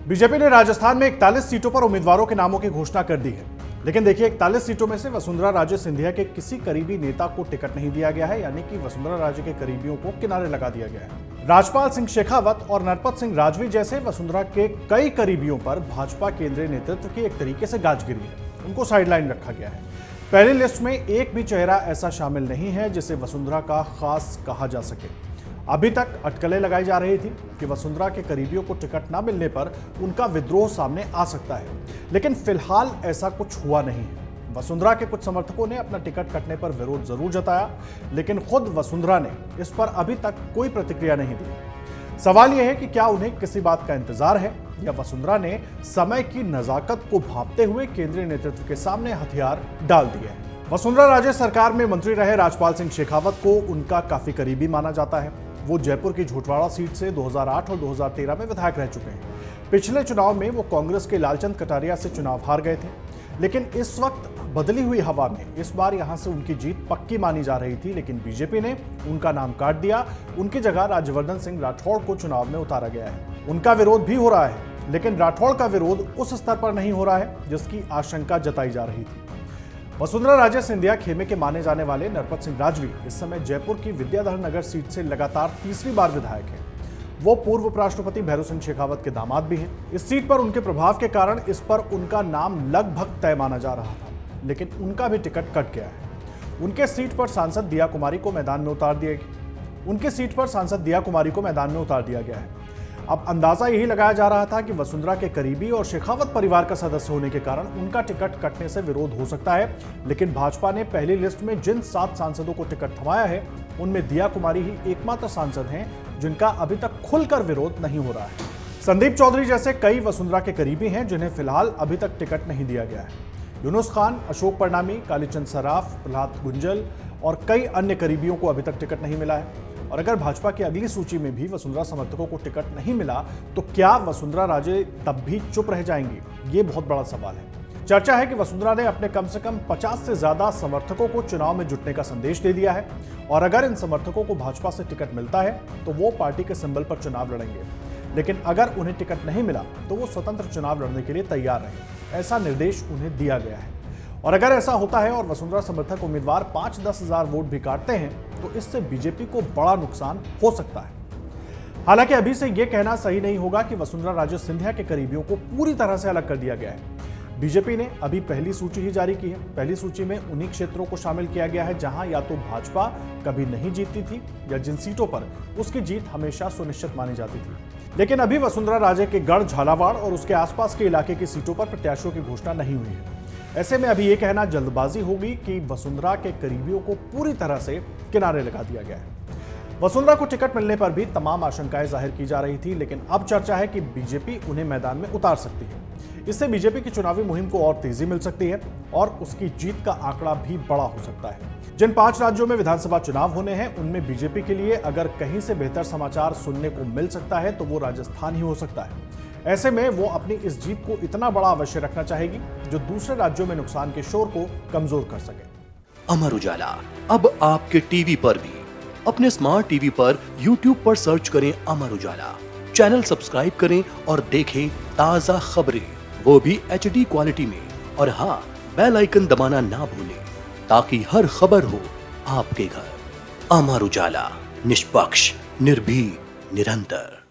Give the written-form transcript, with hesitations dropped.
BJP ने राजस्थान में 41 सीटों पर उम्मीदवारों के नामों की घोषणा कर दी है। लेकिन देखिए, 41 सीटों में से वसुंधरा राजे सिंधिया के किसी करीबी नेता को टिकट नहीं दिया गया है, यानी कि वसुंधरा राजे के करीबियों को किनारे लगा दिया गया है। राजपाल सिंह शेखावत और नरपत सिंह राजवी जैसे वसुंधरा के कई करीबियों पर भाजपा केंद्रीय नेतृत्व की एक तरीके से गाज गिरी है। उनको साइडलाइन रखा गया है। पहली लिस्ट में एक भी चेहरा ऐसा शामिल नहीं है जिसे वसुंधरा का खास कहा जा सके। अभी तक अटकलें लगाई जा रही थी कि वसुंधरा के करीबियों को टिकट न मिलने पर उनका विद्रोह सामने आ सकता है, लेकिन फिलहाल ऐसा कुछ हुआ नहीं है। वसुंधरा के कुछ समर्थकों ने अपना टिकट कटने पर विरोध जरूर जताया, लेकिन खुद वसुंधरा ने इस पर अभी तक कोई प्रतिक्रिया नहीं दी। सवाल यह है कि क्या उन्हें किसी बात का इंतजार है या वसुंधरा ने समय की नजाकत को भांपते हुए केंद्रीय नेतृत्व के सामने हथियार डाल दिए हैं। वसुंधरा राजे सरकार में मंत्री रहे राजपाल सिंह शेखावत को उनका काफी करीबी माना जाता है। वो जयपुर की झोटवाड़ा सीट से 2008 और 2013 में विधायक रह चुके हैं। पिछले चुनाव में वो कांग्रेस के लालचंद कटारिया से चुनाव हार गए थे, लेकिन इस वक्त बदली हुई हवा में इस बार यहां से उनकी जीत पक्की मानी जा रही थी, लेकिन बीजेपी ने उनका नाम काट दिया। उनकी जगह राज्यवर्धन सिंह राठौड़ को चुनाव में उतारा गया है। उनका विरोध भी हो रहा है, लेकिन राठौड़ का विरोध उस स्तर पर नहीं हो रहा है जिसकी आशंका जताई जा रही थी। वसुंधरा राजे सिंधिया खेमे के माने जाने वाले नरपत सिंह राजवी इस समय जयपुर की विद्याधर नगर सीट से लगातार तीसरी बार विधायक हैं। वो पूर्व उपराष्ट्रपति भैरों सिंह शेखावत के दामाद भी हैं। इस सीट पर उनके प्रभाव के कारण इस पर उनका नाम लगभग तय माना जा रहा था, लेकिन उनका भी टिकट कट गया है। उनके सीट पर सांसद दिया कुमारी को मैदान में उतार दिया गया है। अब अंदाजा यही लगाया जा रहा था कि वसुंधरा के करीबी और शेखावत परिवार का सदस्य होने के कारण उनका टिकट कटने से विरोध हो सकता है, लेकिन भाजपा ने पहली लिस्ट में जिन 7 सांसदों को टिकट थमाया है, उनमें दिया कुमारी ही एकमात्र सांसद हैं जिनका अभी तक खुलकर विरोध नहीं हो रहा है। संदीप चौधरी जैसे कई वसुंधरा के करीबी हैं जिन्हें फिलहाल अभी तक टिकट नहीं दिया गया है। यूनुस खान, अशोक परनामी, कालीचंद सराफ, प्रहलाद गुंजल और कई अन्य करीबियों को अभी तक टिकट नहीं मिला है। और अगर भाजपा की अगली सूची में भी वसुंधरा समर्थकों को टिकट नहीं मिला तो क्या वसुंधरा राजे तब भी चुप रह जाएंगी? ये बहुत बड़ा सवाल है। चर्चा है कि वसुंधरा ने अपने कम से कम 50 से ज्यादा समर्थकों को चुनाव में जुटने का संदेश दे दिया है, और अगर इन समर्थकों को भाजपा से टिकट मिलता है तो वो पार्टी के सिंबल पर चुनाव लड़ेंगे, लेकिन अगर उन्हें टिकट नहीं मिला तो वो स्वतंत्र चुनाव लड़ने के लिए तैयार रहें। ऐसा निर्देश उन्हें दिया गया है। और अगर ऐसा होता है और वसुंधरा समर्थक उम्मीदवार 5-10 हजार वोट भी काटते हैं तो इससे बीजेपी को बड़ा नुकसान हो सकता है। हालांकि अभी से यह कहना सही नहीं होगा कि वसुंधरा राजे सिंधिया के करीबियों को पूरी तरह से अलग कर दिया गया है। बीजेपी ने अभी पहली सूची ही जारी की है। पहली सूची में उन्हीं क्षेत्रों को शामिल किया गया है जहां या तो भाजपा कभी नहीं जीतती थी या जिन सीटों पर उसकी जीत हमेशा सुनिश्चित मानी जाती थी। लेकिन अभी वसुंधरा राजे के गढ़ झालावाड़ और उसके आसपास के इलाके की सीटों पर प्रत्याशियों की घोषणा नहीं हुई है। ऐसे में अभी यह कहना जल्दबाजी होगी कि वसुंधरा के करीबियों को पूरी तरह से किनारे लगा दिया गया है। वसुंधरा को टिकट मिलने पर भी तमाम आशंकाएं जाहिर की जा रही थी, लेकिन अब चर्चा है कि बीजेपी उन्हें मैदान में उतार सकती है। इससे बीजेपी की चुनावी मुहिम को और तेजी मिल सकती है और उसकी जीत का आंकड़ा भी बड़ा हो सकता है। जिन 5 राज्यों में विधानसभा चुनाव होने हैं उनमें बीजेपी के लिए अगर कहीं से बेहतर समाचार सुनने को मिल सकता है तो वो राजस्थान ही हो सकता है। ऐसे में वो अपनी इस जीत को इतना बड़ा अवश्य रखना चाहेगी जो दूसरे राज्यों में नुकसान के शोर को कमजोर कर सके। अमर उजाला अब आपके टीवी पर भी। अपने स्मार्ट टीवी पर YouTube पर सर्च करें अमर उजाला, चैनल सब्सक्राइब करें और देखें ताजा खबरें, वो भी HD क्वालिटी में। और हाँ, बेल आइकन दबाना ना भूलें ताकि हर खबर हो आपके घर। अमर उजाला, निष्पक्ष, निर्भीक, निरंतर।